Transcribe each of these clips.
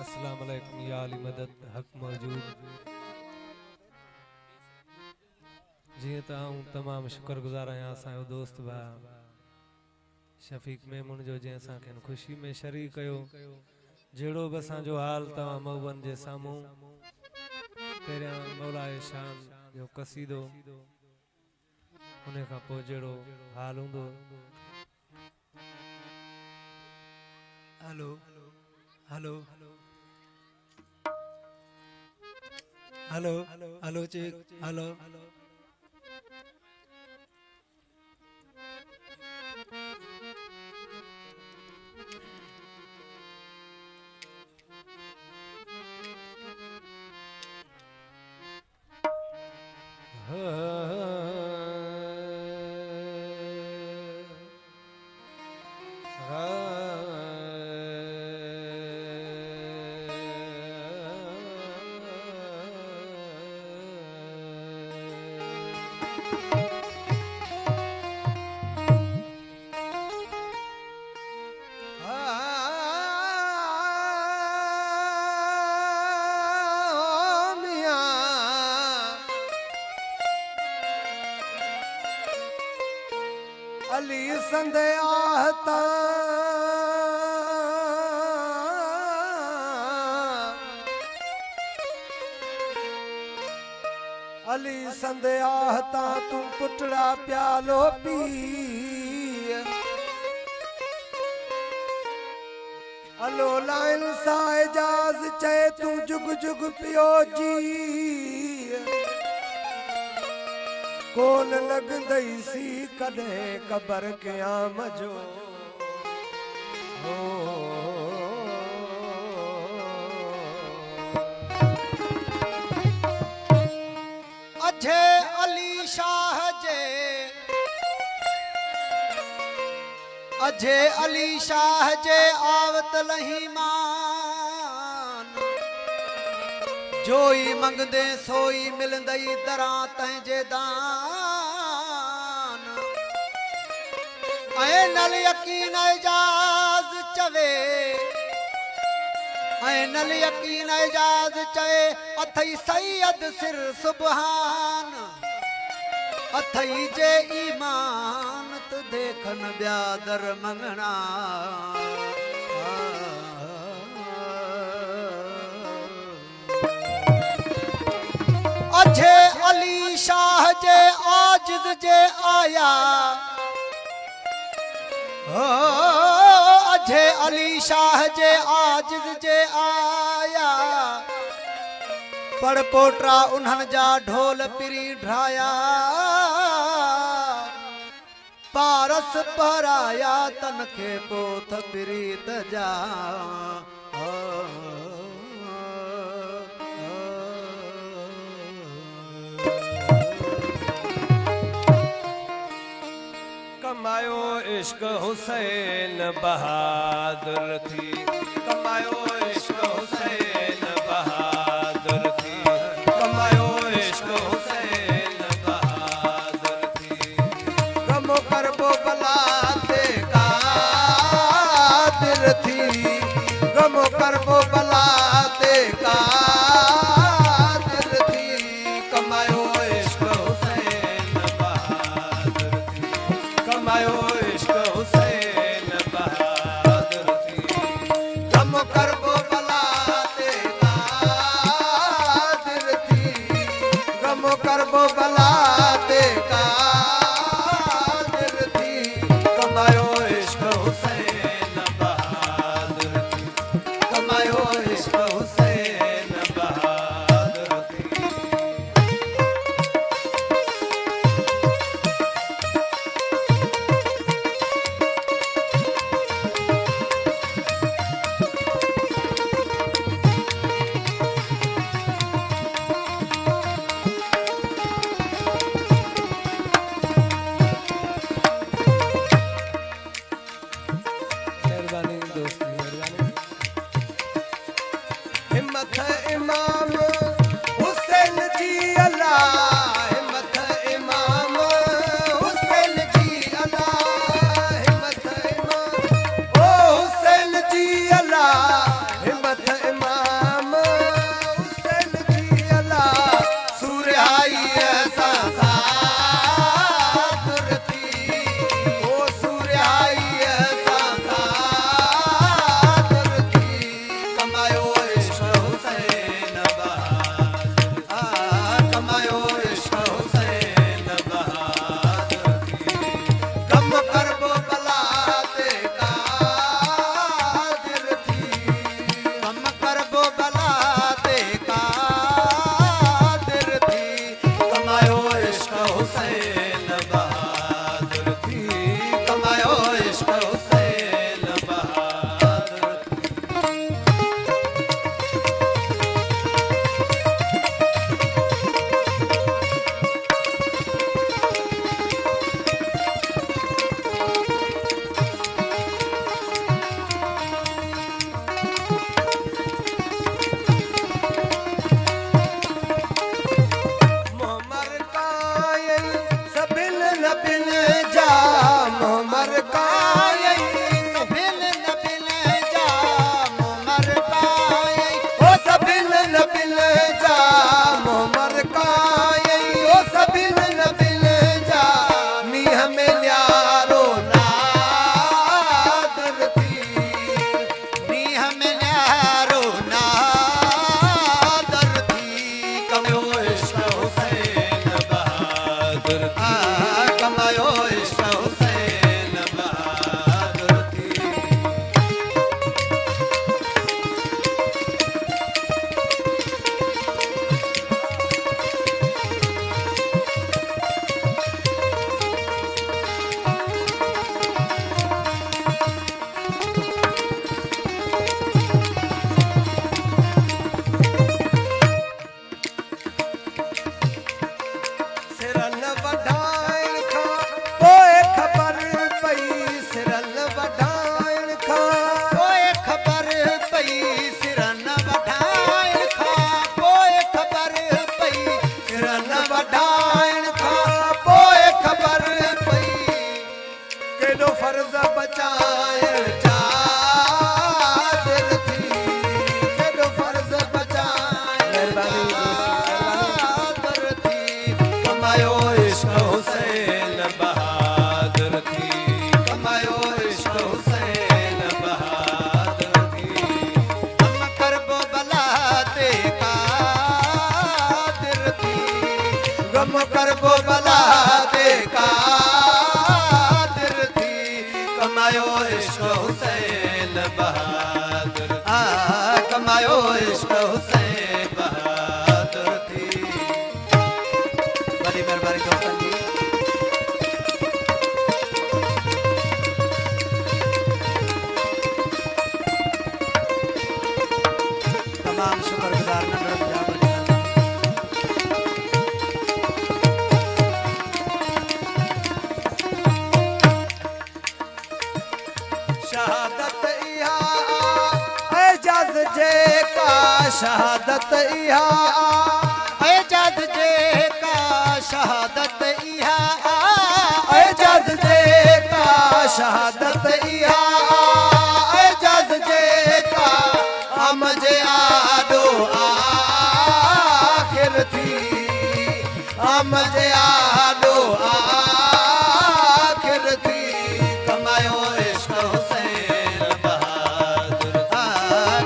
अस्सलाम वालेकुम या अली मदद हक मौजूद जी ताऊं तमाम शुक्रगुजार आहियां असांजो दोस्त भाउ शफ़ीक मेमून जो जंहिं असांखे ख़ुशी में शरीक कयो जहिड़ो बि असांजो हाल तव्हां मऊबन जे साम्हूं पहिरियां मौलाए शान जो क़सीदो उन खां पोइ जहिड़ो हाल हूंदो। Hello hello hello hello check hello Ali संदे आहता अली संदे आहता तू पुटड़ा प्यालो पी अलो लाइन सा एजाज चे तू जुग जुग पियो जी कोन लगंदई सी कदे कबर क़याम जो अझे अली शाह जे अझे अली शाह जे आवत लही मान जोई मंगदे सोई मिलंदई दरां तंहिंजे दान ऐं नल यकीन एजाज चवे ऐं नल यकीन एजाज चवे अथई सैयद सिर सुबहान अथई जे ईमान तु देखन ॿिया दर मंगणा अझे अली शाह जे आजिज़ जे आया अझे अली शाह जे आजिज़ जे आया पड़ पोटरा उन्हनि जा ढोल पिरी ढाया पारस पराया तन खे पोथ पिरी तजा कमायो इश्क हुसैन बहादुर थी कमायो इश्क हुसैन बहादुर थी कमायो इश्क हुसैन बहादुर थी गम करबो बला ते कादिर थी गम करबो बला ते कादिर थी कमायो इश्क हुसैन बहादुर थी कमायो इश्क हुसैन बहादुर थी गम करबो बला ते कादिर थी गम करबो बला ते कादिर थी कमायो इश्क हुसैन बहादुर थी कमायो इश्क हुसैन बहादुर थी मेहरबानी दोस्ती मेहरबानी हिम्मत इमाम हुसैन जी अल्लाह हिम्मत इमाम हुसैन जी अल्लाह हिम्मत इमाम ओ हुसैन जी अल्लाह हिम्मत इमाम कमायो इश्क हुसैन बहादुर थी। बड़ी मेहरबानी दोस्तन जी। तमाम शुक्रगुजार नंदन जा शहादत इहा एजाज जे का शहादत इहा एजाज जे का शहादत इहा एजाज जे का शहादत इहा एजाज जे का हम जे आदो आखिर थी हम जे आदो आखिर थी। कमायो इश्क हुसैन बहादुर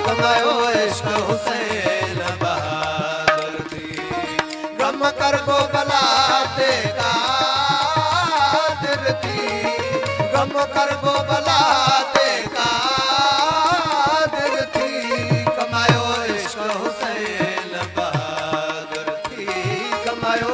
कमायो इश्क हुसैन बहादुर थी। गम कर गो बलाते कादिर थी गम कर गो बलाते कादिर थी। कमायो इश्क हुसैन बहादुर थी कमायो